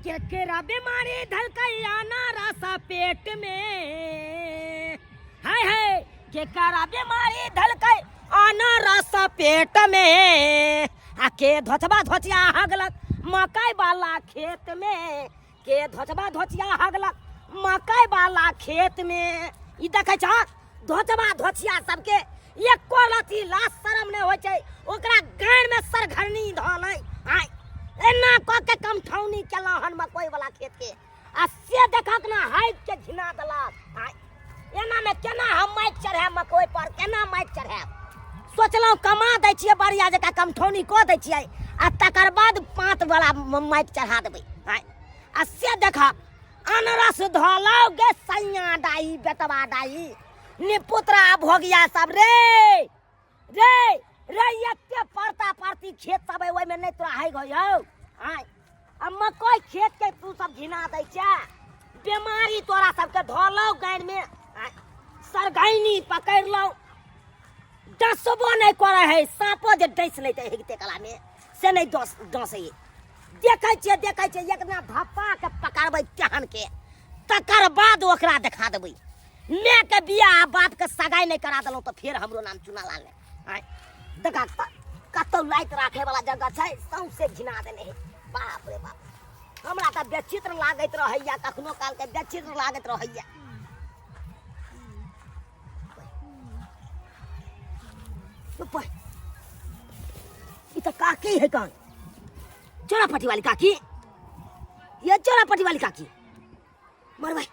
केकरा बीमारी धलकई आना रासा पेट में, हाय हाय केकरा बीमारी धलकई आना रासा पेट में, के धोचबा धोचिया हगलक मकई वाला खेत में, के धोचबा धोचिया हगलक मकई वाला खेत में। ई देखे छ धोचबा धोचिया सबके एक कोलती लाश शरम ने होय छै, ओकरा गाड़ में सरघरनी धलै हाय एना क के कमठौनी केला हन मकई वाला खेत के, आ से देखक ना हाइट के झिना देलक हाय एना में केना हम माइक चढ़ाब मकई पर, केना माइक चढ़ाब। सोचलौ कमा दै छियै बढ़िया जका कमठौनी क दै छियै आ तकर बाद पात वाला माइक चढ़ा देबै हाय। आ से देखक अनरस धलौ गे सैया दाई बेटवा दाई निपुत्रा भोगिया सब रे रे रे एते परता परती खेत सब ओइ में नै तोरा हाइ गयो हाय। आ मकई खेत के तू सब घिना दै छै, बीमारी तोरा सबके धलौ गाड़ में हाय, सरगैनी पकड़लौ डसबो नै करे है, सांपो जे डस लेते हेगते कला में से नै डसै। देखै छियै एकना धप्पा के पकड़बै टहन के तकर बाद ओकरा देखा देबै। मैं के बियाह बाप के सगाई नहीं करा देलौ तो फिर हमरो नाम चुना लाले हाय। देखा कतौ लाइट राखे वाला जगह छै सौंसे घिना देने है, बाप रे बाप हमरा त बेचित्र लागैत रहैया, कखनो काल के बेचित्र लागैत रहैया। ई त काकी है कौन, चोरापट्टी वाली काकी, ये चोरापट्टी वाली काकी मर भाई।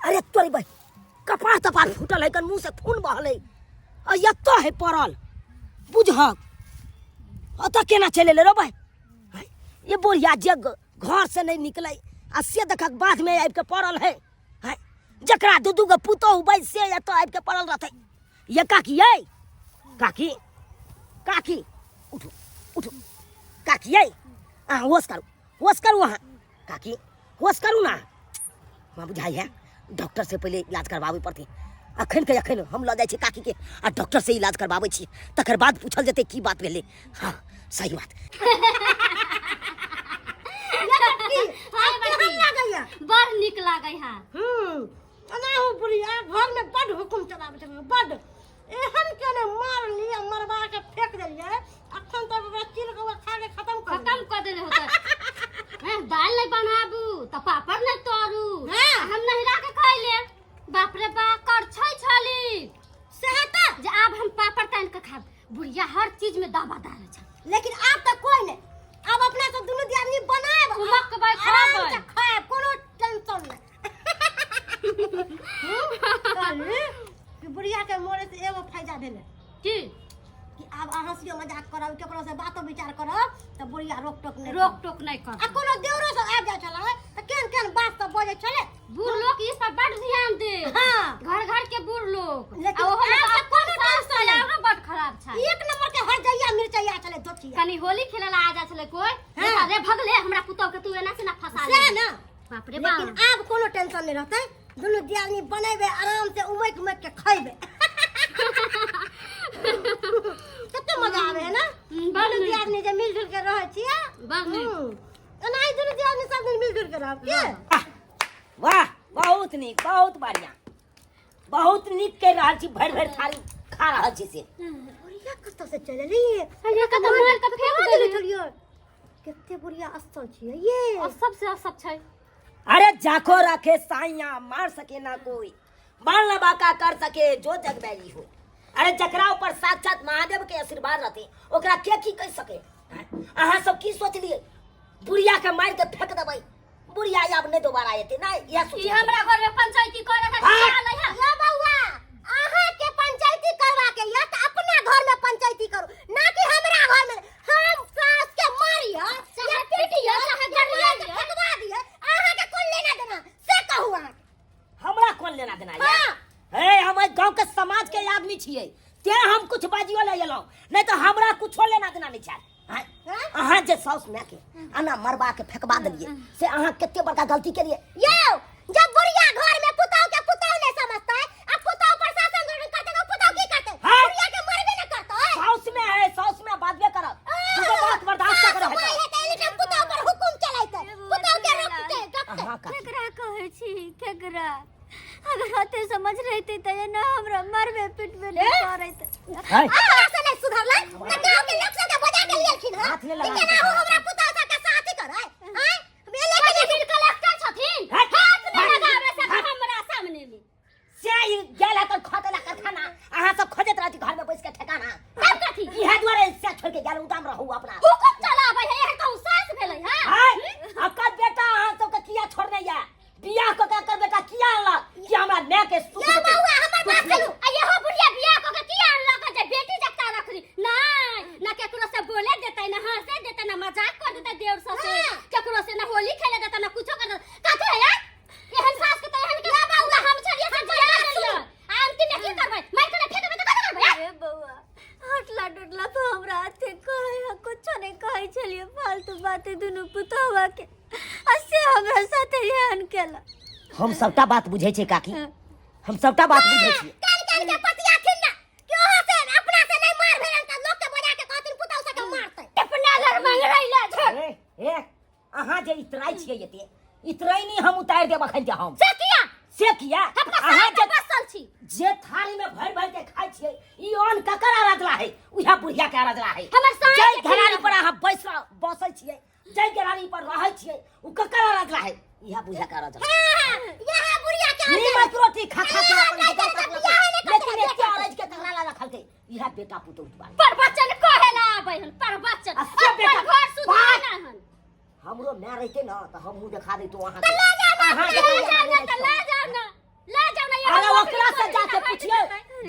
अरे तोरी भाई कपार तपार फूटल है, मुंह से खून बहल है, यत्तो है पड़ल बुझक अत केना चले ले रो भाई। ये बोरिया जग घर से नहीं निकले आ से देखक बाध में आबि के पड़ल है, जकरा दू दू गो पुतौ बैस से एत आबि के पड़ल रहते। ये काकी ये काकी काकी उठो उठो काकी ये होश करू अहाँ काकी होश करू ना। मां बुझाई है डॉक्टर से पहले इलाज करवावे पड़ती, अखन के अखन हम ल जाय छी काकी के आ डॉक्टर से इलाज करवावे छी, तकर बाद पूछल जते की बात भेले। हां सही बात बड़ निक लागै है। अनाहु बुढ़िया घर में बड़ हुकुम चलावे छै, बड़ एहन केने मार लिया मरवा के फेंक देलिए, अखन तो चिल के खा के खत्म कर देले होतै। दाल नहीं बनाबू त पापड़ नहीं तोड़ू, हम नहिरा के खाइ ले। बाप रे बाप कर छै छली सेहत जे आब हम पापड़ तान के खाब। बुढ़िया हर चीज में दावा डाल छै, लेकिन आप तक कोई नहीं, अब अपना सब दुनु दियादनी बनाएब उमक के भाई खाब खाएब कोनो टेंशन नहीं। कि बुढ़िया के मोरे से एगो फायदा भेले की कि अब हंसियो मजाक करब केकरो से बातो विचार करब त बुढ़िया रोक टोक नहीं कर। आ कोनो देवरो से आब जाय छले त केन बात सब बजे छले। बूढ़ लोग इस पर बड़ ध्यान दे, घर घर के बूढ़ लोग। लेकिन अब कोनो टेंशन नहीं, बड़ खराब छै। एक नंबर के हर जइया मिर्चैया छले दोछिया, कनी होली खेलला आ जा छले कोई रे भगले हमरा पुतौ के तू एना से ना फसा ले ना। बाप रे बाप लेकिन अब कोनो टेंशन नहीं रहते, दुनु दियादनी बनेबे आराम से उमैक उमैक के खइबे। कते मजा आवे है ना दुनु दियादनी जे मिलजुल के रहै छियै। एनाही दुनु दियादनी सब दिन मिलजुल के रहब के। वाह बहुत नीक बहुत बढ़िया, बहुत नीक कर रहल छी, भर भर थारी खा रहल छी से। बुढ़िया कत से चलली अरे कत मार के फेंक देली छोड़ियो, कते बुढ़िया असल छियै ये, और सबसे सब छै। अरे जाखो रखे साइया मार सके ना कोई, बाल न बाका कर सके जो जग बैली हो। अरे जकरा ऊपर साक्षात महादेव के आशीर्वाद रहते ओकरा के की कह सके। अहाँ सब की सोचलिए बुढ़िया के मार के फेंक देबै, बुढ़िया अब नहीं दोबारा एते ना। ये सोची हमरा घर में पंचायती करे है नहीं है या बउआ अहाँ के पंचायती करवा के या त अपना घर में पंचायती करू, ना कि हमरा घर में हम सास के मारियो या पीटियो चाहे गरिया के फेंकवा दिए। अहाँ के कोन लेना देना से कहू, अहाँ हमरा कोन लेना देना है। हे हम गांव के समाज के आदमी छियै, ते हम कुछ बाजियो ले एलौ, नहीं तो हमरा कुछो लेना देना नहीं छै। अहाँ जे साउस में के अना मरबा के फेंकवा देलिए से अहाँ कते बड़का गलती केलिए। यौ जब बुढ़िया घर में पुतौ के पुतौ नहीं समझतै, अब पुतौ पर शासन करते तो पुतौ की करतै, बुढ़िया के मरबे न करतै। साउस में है, साउस में बात बे करब, बात बर्दाश्त कर रहे है। पुतौ पर हुकुम चलाइतै, हाँ काकी केकरा कहै छी केकरा अगर होते समझ रहते त ये ना हमरा मारबे पिटबे नहीं करत हाय से नहीं सुधरला त गांव के लोग सब बजा के लेलखिन हाथ ले लगा केना हो हमरा पुता सा के साथी करे हैं लेकिन कलेक्टर छथिन हाथ ले लगावे से हमरा सामने में से ई गेला त खतला कारखाना अहाँ सब खोजत रहती घर में बैठ के ठिकाना सब कथी इहे दुआरे से छोड़ के गेल उदाम रहू अपना हुकुम चलाबै है एहन कहू सास भेलै हां हाय अकर बेटा अहाँ सब के किया छोड़ने या बियाह को के कर बेटा किया अनला कि हमरा ने के सुख ना बउआ हमर बात सुनु आ ये बुढ़िया बियाह को के किया अनला के जे बेटी जक्का रखली नहीं ना केकरो से बोले देतै ना हंसे देतै ना मजाक कर देतै देवर से केकरो से ना होली खेले देतै ना कुछो कर काथे है एहन सास के त एहन के बउआ हम छलिए से बियाह देलिए अंतिम में की करबै मैं तने फेंक देबै त कथि करबै ए बउआ हटला डटला तो हमरा हाथे कहै कुछो नहीं कहै छलिए फालतू बातें दुनु पुतवा के असे हमरा साथे एहन केला हम सबटा बात बुझै छै काकी हम सबटा बात बुझै छी कान के पतिया थिन ना क्यों हसे अपना से नहीं मार भेलन त लोग के बजा के कहथिन पुतौ से के मारतै अपना लड़ मांग रहिला छ ए अहाँ जे इतराई छियै एते इतराई नहीं हम उतार देब अखन के हम से किया अहाँ जे बसल छी जे थाली में भर भर के खाइ छियै ई अन्न ककर आराधला है उहा बुढ़िया के आराधला है हमर सास जय घरानी पर अहाँ बसै छियै जय घरानी पर रहै छियै उ ककर आराधला है इहा बुढ़िया के आराधला यहां बुढ़िया के नीमक रोटी खा खा के अपन लेकिन एते आराध के तगड़ा रखल के इहा बेटा पुतौ पर बच्चन कहेला आबै हन पर बच्चन अपन घर सुधार ना हन हमरो मैं रहते ना त हमहु देखा दै तो अहाँ ला जाओ ना अरे ओकरा से जाके पूछियो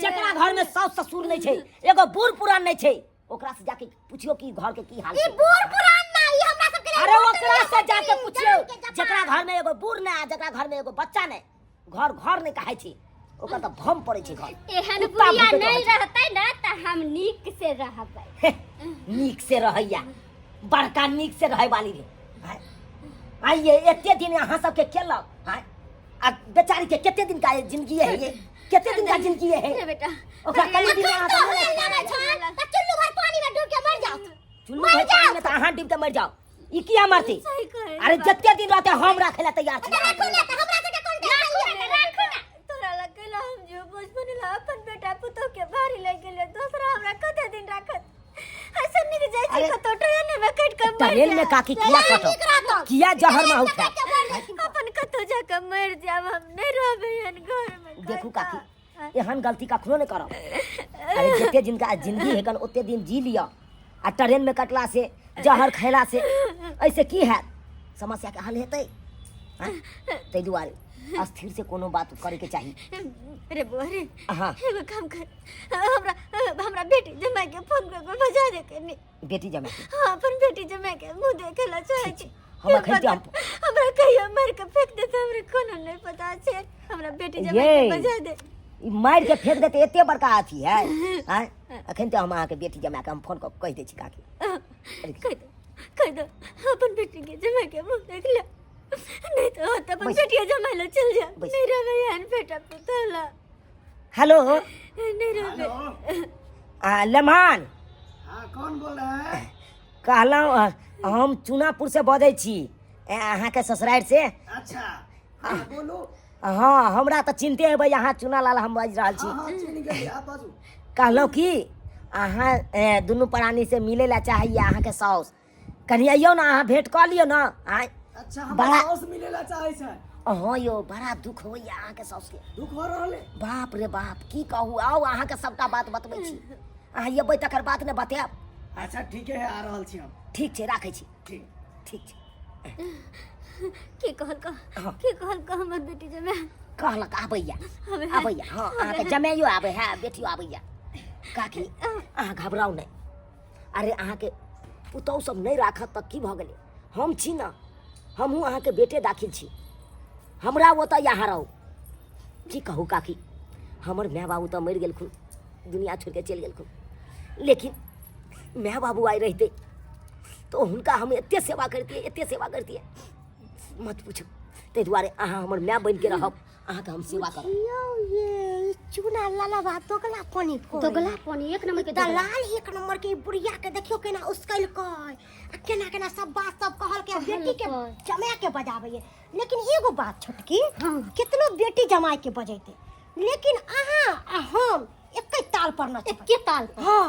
जेकरा घर में सास ससुर नहीं छै एगो बूढ़ पुरान नहीं छै ओकरा से जाके पूछियो कि घर के की हाल छै ई बूढ़ पुरान ना ई हमरा सब के अरे ओकरा से जाके पूछियो जेकरा घर में एगो बूढ़ ना जेकरा घर में एगो बच्चा नहीं घर नहीं कहै छी ओकर त भम पड़ै छै घर एहन बुढ़िया नहीं रहतै ना त हम नीक से रहबै नीक से रहैया बड़का नीक से रहै वाली रे आइए एते दिन अहाँ सबके केलक आ बेचारी के केते दिन का जिंदगी है ये केते दिन का जिंदगी है बेटा ओकरा कई दिन अहाँ त चुल्लू भर पानी में डूब के मर जाओ चुल्लू भर पानी में त अहाँ डूब के मर जाओ ई किया मरती अरे जत्ते दिन रहते हम रखेला तैयार छी हमरा से कौन राखू ना तोरा लगेला हम जो बचपन ला अपन बेटा पुतो के भारी ले गेले दूसरा हमरा कते दिन राखत ऐसा निक जाय छी कतो ट्रेन में कट के मर ट्रेन में काकी किया कटो किया जहर में उठा अपन कतो जाके मर जाब हम नहीं रहबे हन घर में देखू काकी एहन गलती कखनो नहीं करब अरे जते दिन का जिंदगी है गन ओते दिन जी लिया आ ट्रेन में कटला से जहर खैला से ऐसे की है समस्या के हल हेतै तै दुआरे अस्थिर से कोनो बात करे के चाहिए अरे बोरे हां एगो काम कर हमरा बेटी जमाई के फोन कर बजा दे के बेटी जमाई हां अपन बेटी जमाई के मुंह देखेला चाहे छी हम खै हम हमरा कहिया मार के फेंक दे हमरे कोनो नहीं पता छै हमरा बेटी जमाई के बजा दे ई मार के फेंक देते एते बड़का अथी है हैं अखन त हम अहाँ के बेटी जमाई के हम फोन कह दै छी काकी कह दो अपन बेटी के जमाई के मुंह देख ले नहीं तो अपन बेटी जमाई ले चल जा नहीं रहे हन बेटा पुतला हेलो नहीं रहे लेमान हाँ कौन बोल रहा है कहलौं हम चुनापुर से बजै छी अहाँ के ससुराल से अच्छा हाँ बोलो हाँ हमरा तो चिंते हेबै अहाँ चुना लाल हम बाजि रहल छी हाँ चिन्ह गेलिए आप बाजू कहलौं कि अहाँ दुनू प्राणी से मिले ला चाहिए अहाँ के साउस कनी अइयो ना अहाँ भेंट कऽ लियौ ना अच्छा हम बड़ा- साउस मिलेला चाहे छै हाँ यो बड़ा दुख होइया अहाँ के साउस के दुख हो रहले बाप रे बाप की कहू आओ अहाँ के सबटा बात बतबै छी अहाँ एबै तकर बात ने बतायब अच्छा ठीक है आ रहल छी हम ठीक छै राखै छी ठीक ठीक छै की कहल का हमर बेटी जमाई कहलक आबैया हाँ अहाँके जमाइयो आबै है बेटियो आबैया काकी अहाँ घबराउ नहीं अरे अहाँके पुतौह सब नहीं राखत तऽ की भऽ गेलै हम छी ना हमहूँ अहाँके बेटे दाखिल छी हमरा ओतऽ यहाँ रहू की कहू काकी हमर माय बाबू तऽ मरि गेलखुन दुनिया छोड़ि के चलि गेलखुन लेकिन माय बाबू आइ रहिते तो हुनका हम एते सेवा करतियै मत पूछू ताहि दुआरे अहाँ हमर माय बनि के रहब अहाँके हम सेवा करब चूना लाला बा तोगला पानी फोड़ दोगला पानी एक नंबर के दोगला। दलाल एक नंबर के बुढ़िया के देखियो केना उसकल कय आ केना केना सब बात सब कहल के बेटी के जमा के बजाबे। लेकिन एगो बात छोटकी, कितनो बेटी जमाई के बजेते लेकिन अहाँ आ हम एक ताल पर न एके ताल पर। हां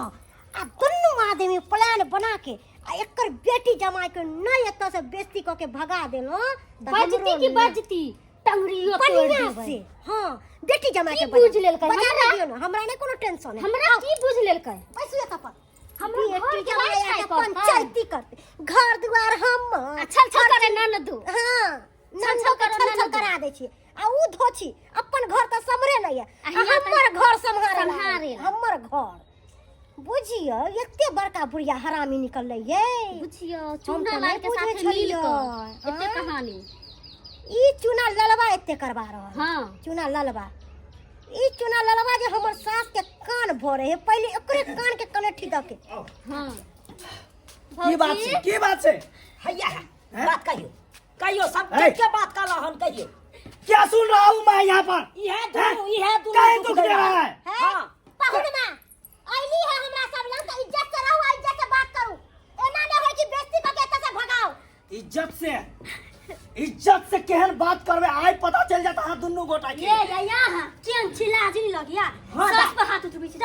आ दुनू आदमी प्लान बना के आ एकर बेटी जमाई के नहीं एत से बेइज्जती क के भगा देलो। बजती की बजती टंगरियो तोड़ बढ़िया देबै। से हां बेटी जमाई के की बुझ लेलकै बजा हमरा? दियो ना, हमरा नहीं कोनो टेंशन है। हमरा की बुझ लेलकै? पैसुए तपन हमरा घर बेटी के जमाई लाइफ के है पर। पंचायती करते घर दुआर हम छल छल करे ननदू। हां छल नंदो के करो छल छल ननदू। करा दे छी आ ऊ धोची अपन घर त समरे नहीं है आ हियाँ त हमर घर संहारे संहारे ला। हमर घर बुझियो एते बड़का बुढ़िया हरामी निकलले ये। बुझियो हम चूना तो लाई नहीं के बुझे साथे मिल छलियै। के एते हाँ। कहानी। ई चूना ललवा एते करबा रहल हां चूना ललवा ई चूना ललवा जे हमर सास के कान भरे है पहले एकरे कान के कनेठी द के हां की बात छै की बात छै? हैया है बात कहियो कहियो सब है। के बात का रहन कहियो। क्या सुन रहा हूँ मैं यहाँ पर? इहे दुनू काहे दुख दे रहा है? हां पहुनमा आइली है हमरा सब लंग त इज्जत से रहू, इज्जत से बात करू। एना नहीं है कि बेइज्जती क के एत से भगाओ। इज्जत से केहन बात करबे आइ पता चल जाता है दुनू गोटा के। ये गया हां केन चिल्ला जिनी लगिया हाँ, सास पर हाथ उठबी छी। ये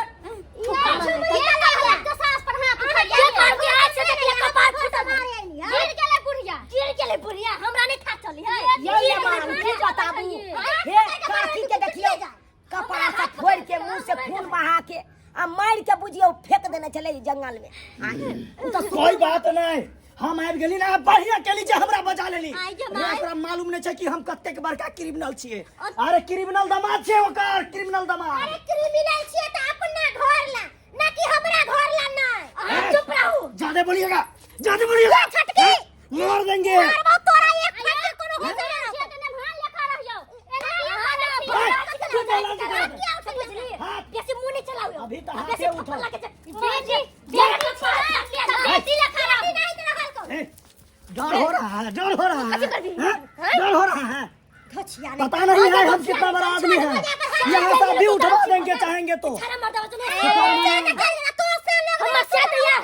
कहला तो सास पर हाथ उठा ये कर के आज से देखिए कपार फुटल मारे आइली है। गिर गेले बुढ़िया गिर गेले बुढ़िया हमरा नहीं खा चली है ये मान की बताबू हे काकी के देखियो कपड़ा से फोड़ के मुंह से खून बहा के आ मार के बुझियो फेंक देने चले जंगल में। तो कोई बात नहीं, हम आबि गेली ना बढ़िया केली जे हमरा बचा लेली। आइ गे माय। ओकरा मालूम नहीं छै कि हम कतेक बड़का क्रिमिनल छियै। अरे क्रिमिनल दामाद छै ओकर, क्रिमिनल दामाद। अरे क्रिमिनल छिए त अपना घर ला ना कि हमरा घर ला नहीं। चुप रहू ज्यादा बोलिएगा छटकी मार देंगे। मारबो तोरा एक फटके कोनो हो जाए। बेसी मुंह नहीं चलाओ अभी तो हाथ बेसी से थप्पड़ उठो। लगे बेटी बेटी लखा रहियो ए, डर हो रहा है, डर हो रहा है, हैं? डर हो रहा है। धोचिया पता नहीं है हम कितना बड़ा आदमी है। यहाँ से अभी उठवा देंगे चाहेंगे तो। सारा मर्दा हमर से दिया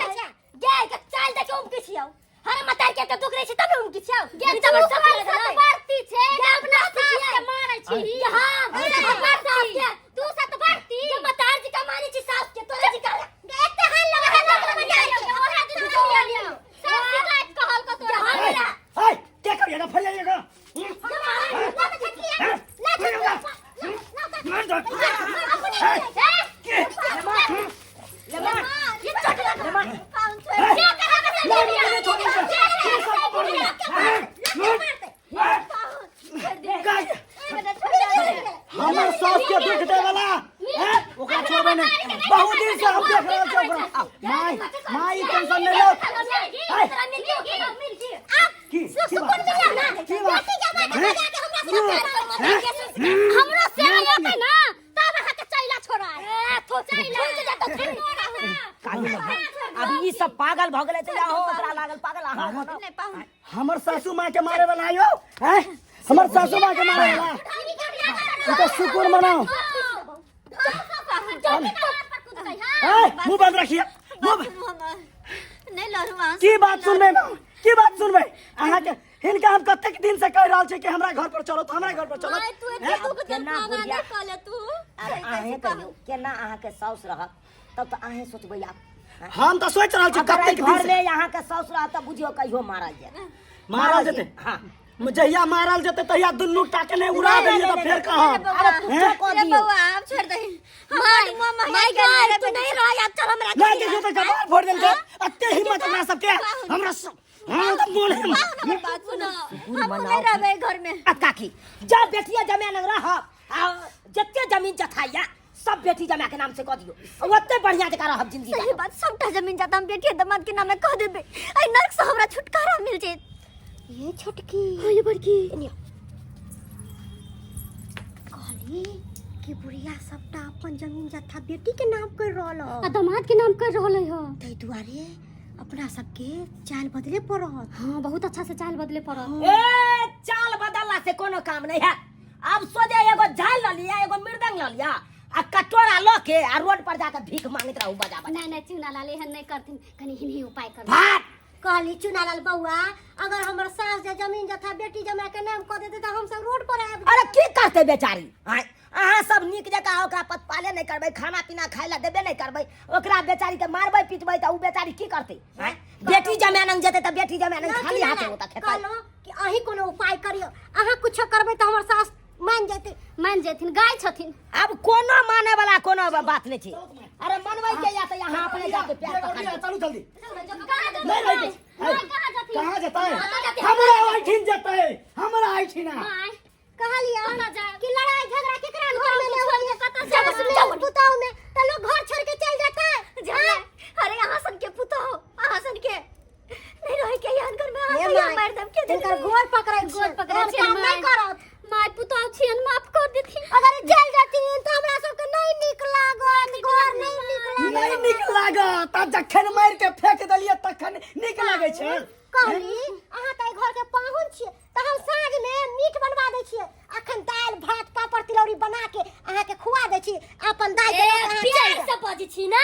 गे के चाल दे के उम के छियो हर मतार के दुख रही छी तब उम के छियो गे तब सब बढ़ती छे गे अपना सास के मारै छी। हां बढ़ती तू सत बढ़ती जे मतार जी का मारी छी सास के तोरे जी का एते हाल लगा ओहे दिन लियो सब शिकायत कहल को तोरा हमरा हाय क्या करिएगा फरियाइएगा। हमर सास के दुख दे वाला ओकरा छोड़बे नहीं। बहुत दिन से हम देख रहल छी ओकरा। माई टेंशन नहीं लो। की बात की बात हमरो से आते ना तब हाथ चैला छोड़ा ए थो चैला तो अब ई सब पागल भ गेले त जाहो ओकरा लागल पागल अहाँ हमर सासू माँ के मारे वाला आयो हैं? हमर सासू माँ के मारे वाला तो शुक्र मनाओ। मुंह बंद रखिए। नहीं लरुआ की बात सुनबे ना, की बात सुनबे अहाँ के हिनका हम कतेक दिन से कह रहल छी कि हमरा घर पर चलो तो हमरा घर पर चलो। केना बुढ़िया अरे आहे कहियो केना अहाँ के साउस रहत तब त आहे सोचबै आप हम तो सोच रहल छी अगर कतेक दिन घर से में यहाँ के साउस रहत त बुझियो कहियो मारल जाय मारल जेते। हां जहिया मारल जेते तहिया दुनू टाके ने उड़ा देलिए तो फिर कहां। अरे पूछो को दियो आप छोड़ दे माय गॉड तू नहीं रह यार चल हमरा नहीं देखियो तो जबान फोड़ देलके। अत्ते हिम्मत ना सबके हमरा हां तो बोल बात सुनो हम नहीं रहबे घर में काकी जब बेटिया जमे न रह आ जत्ते जमीन जथाइया सब बेटी जमा के नाम से कह दियो ओते बढ़िया जका रहब जिंदगी सही बात सबटा जमीन जाता हम बेटी दामाद के नाम में कह देबे आई नरक से हमरा छुटकारा मिल जे। ये छोटकी ये बड़की कहली कि बुढ़िया सबटा अपन जमीन जत्था बेटी के नाम कर रहल आ दामाद के नाम कर रहल है तै दुआरे अपना सबके चाल बदले पड़त। हां बहुत अच्छा से चाल बदले पड़ल ए चाल बदलला से कोनो काम नहीं है। अब सोचे एगो झाल ल लिया एगो मृदंग ल लिया आ कटोरा लो के आ रोड पर जाकर भीख मांगत रहू बजा बजा। नहीं चुना लाल एहन नहीं करथिन, कनी हिनही उपाय कर। भाग कहली चुनालाल बउआ अगर हमर सास जे जमीन जथा बेटी जमा के नाम क देते त हम सब रोड पर आब। अरे की करते बेचारी आय अहाँ सब नीक जका ओकरा पतपाले नहीं करबै, खाना पीना खाय ला देबे नहीं करबै, ओकरा बेचारी के मारबै पीटबै त उ बेचारी की करते आय? बेटी जमानन जते त बेटी जमानन खाली हाथे होता खेता। कहलो कि अही कोनो उपाय करियो, अहाँ कुछ करबै त हमर सास मान जेथिन गाय छथिन। अब कोनो माने वाला कोनो बात नहीं छी। अरे मनबै के या त यहाँ अपने जाके प्यार पकड़ ले। चलू जल्दी। नहीं नहीं कहाँ जता है? हमरा आइठिन जता है, हमरा आइठिन। माय कहलिया ना जा कि लड़ाई झगड़ा केकरा घर में नहीं छोड़ के होई कतऽ जब जाओ? उसमें पुताऊ में त लोग घर छोड़ के चल जाता है। जाए अरे यहाँ सन के पुतो यहाँ सन के नहीं रहे के यहाँ घर में हे आ माय, मार दम के तिनकर गोर पकड़ै छी, गोर पकड़ै छी, काम नहीं माय। करत। माय पुतो छियन माफ कर देथिन। अगर चल जाती त हमरा सबके नहीं निक लागत, घर नहीं निक लागत। नहीं निक लागत, आ जखन मार के फेंक देलिए तखन निक लागे छै। कहली अहाँ त घर के पाहुन छियै त हम साँझ में मीट बनवा दै छियै, अखन दाल भात पापड़ तिलौरी बना के अहाँ के खुआ दै छी। अपन दाई के लऽ कऽ प्यार अहाँ से बजी छी ना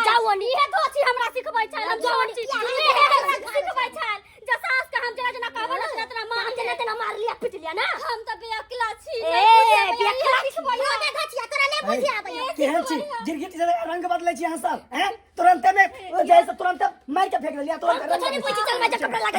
जाओनी हे दो छी हमरा सिखबै छै हम जाओनी सिखबै छै जे सास के हम जना जना कहबो ना तना मां हम जना तना मार लिया पिट लिया ना हम त बेअक्ला छी बेअक्ला सिखबै यो ने धचिया तोरा नहीं बुझे आबै। केहन छी गिरगिट जरे रंग बदलै छी अहाँ सब हैं? तुरंत में जैसे तुरंत मार के फेंक देलिए, तुरंत कुछ नहीं पूछी चल मैं कपड़ा लगा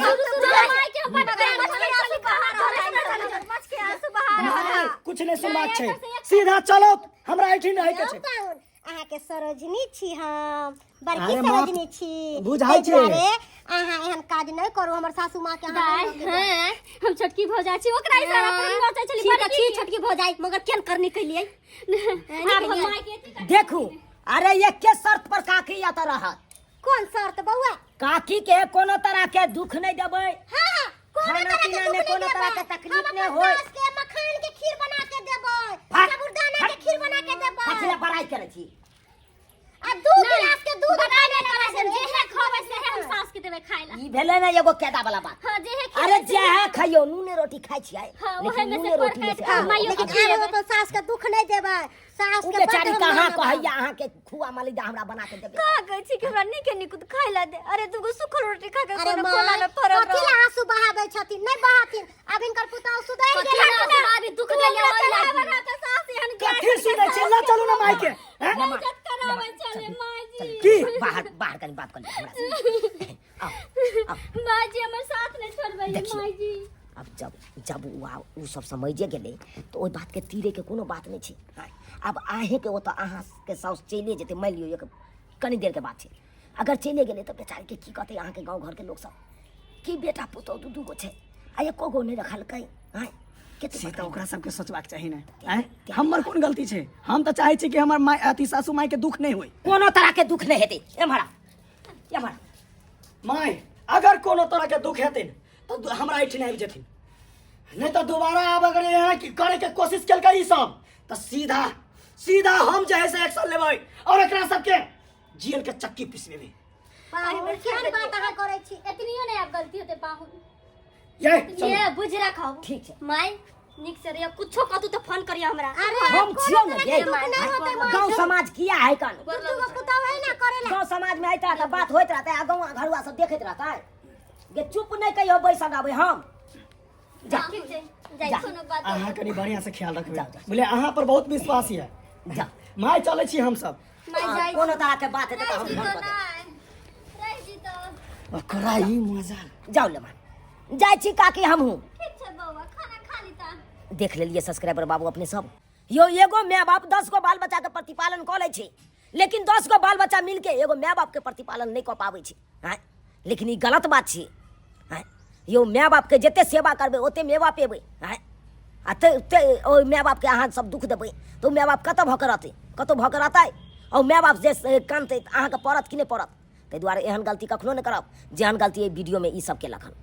माय के ऊपर आंसू बाहर मच के आंसू बाहर कुछ नहीं सुनबाक छै, सीधा चलो हमरा आइठिन रहे के छै। पाहुन अहाँ के सरोजनी छी, हम बड़की अरे माँ, सरोजनी छी। बुझाइ छै। अरे अहाँ एहन काज नहीं करू, हमर सासू माँ के दाय हैं हम छोटकी भौजा छी ओकरा इशारा पर नचै छली ठीक बड़की छी छोटकी भौजाई, मगर केन करनी के लिए अब हम माय के देखू अरे ये के शर्त पर काकी आता रहत। कौन शर्त बउआ? काकी के कोनो तरह के दुख नहीं देबै, हां कोनो खाना तरह के पीना दुख में कोनो नहीं तरह देबै। के तकलीफ हम नहीं अपन होय। सास के मखान के खीर बना के देबै, भाग, साबूदाना के खीर बना के देबै, पछिला बड़ाई करे छी। आ 2 गिलास के दूध बना दे करा से जे है खावे से हम सास के देबे खाइला ई भेले ना एगो केदा वाला बात। हां जे है अरे जे है खाइयो, नूने रोटी खाइ छियै, हाँ, लेकिन ओहे में से नूने रोटी में पर से काटि आलू- माइयो के आलू- खिएबै। आरो अपन सास के दुख नहीं देबै, सास उ के बेचारी बड कहाँ हम कहैया अहाँ के खुआ मालिदा हमरा बना के देबे। का कहै छी कि हमरा नीके निकुत खाइला दे। अरे दुगो सुखल रोटी खा के अरे कोनो माँ, कोना न परब कथी ला आंसू बहाबै छथिन? नहीं बहाथिन, अब इनकर पुतौ सुधर कथी गेल ला अभी दुख देले ओइला के सास एहन कथी सुनै छै? ला चलू ना माय के हैं? इज्जत करावे चले माय जी की बाहर बाहर कनी बात कर ले हमरा से। आओ आओ माय जी हमर साथ नहीं छोड़बै देखिए। माय जी। अब जब उ सब समझे गेले तो ओई बात के तीरे के कोनो बात नहीं छै। अब आहे के ओत अहाँ के साउस चले जेते, मान लियो एक कनी देर के बात छै। अगर चले गेले तो बेचारी के की कहते अहाँ के गांव घर के लोग सब कि बेटा पुतौ दू गो छै आ एको गो नहीं रखल कई हां केते से त ओकरा सबके सोचबाक चाही ना। हैं? हमर कोन गलती छै? हम त चाहै छी कि हमर माय अति सासू माय के दुख नहीं होय। कोनो तरह के दुख नहीं हेते एम्हरा माय अगर कोनो तरह के दुख हेतै तो हमरा आइठिन आबि जेथिन, नहीं तो दोबारा आब अगर यहाँ की करे के कोशिश केलकै ई सब तो सीधा सीधा हम जे है से एक्शन लेबै और एकरा सबके जेल के चक्की पिसबेबै। पाहुन केहन बात अहाँ करै छी? एतनियो नहीं अब गलती होते पाहुन ये ये बुझ रखो ठीक छै। माय निक से रे कुछो कतू तो फोन करियो हमरा। अरे हम छियो ना ये दुख नहीं होते माँ। गांव समाज किया है कन दूगो पुतौ है ना करेला। गांव समाज में आइता त बात होइत रहता है, गांव घरवा सब देखैत रहता है। ये चुप नहीं कहियो बैसल रहबै हम। जा ठीक छै जाई जा। कोनो बात अहाँ कनी बढ़िया से ख्याल रखबै। जाओ, जाओ। बोले अहाँ पर बहुत विश्वास है। जा माय चले छी हम सब। माय जाई कोनो तरह के बात है तो हम फोन कर रह जी तो ओकरा ई मजा जाओ ले मां जाय छी काकी हमहू ठीक छै बौआ खाना खा ली ता देख लेलिए सब्सक्राइबर बाबू अपने सब। यो एगो माय बाप 10 गो बाल बच्चा के प्रतिपालन क लै छै, लेकिन 10 गो बाल बच्चा मिलके एगो माय बाप के प्रतिपालन नहीं क पाबै छै। हैं? लेकिन ई गलत बात छै। हैं? यो माय बाप के जते सेवा करबै ओते मेवा पेबै। हैं? आ ते ओ माय बाप के अहाँ सब दुख देबै तो माय बाप कतऽ भऽ के रहतै, कतौ भऽ के रहतै? और माय बाप जे कानतै अहाँ के पड़त कि नहीं पड़त? ताहि दुआरे एहन गलती कखनो नहीं करब जेहन गलती एहि वीडियो में ई सब केलक हन।